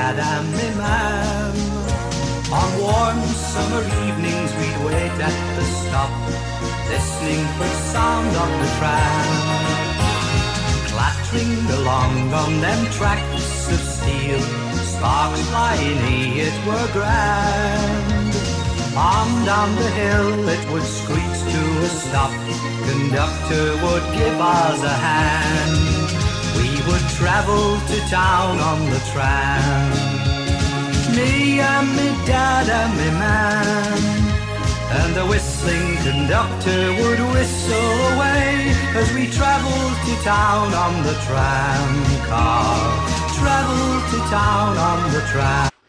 dad and me mam. On warm summer evenings we'd wait at the stop, listening for the sound of the tram, clattering along on them tracks of steel, sparks flying, it were grand. On down the hill it would screech to a stop, conductor would give us a hand. We would travel to town on the tram, me and me dad and me man, and the whistling conductor would whistle away as we travelled to town on the tram car, travelled to town on the tram.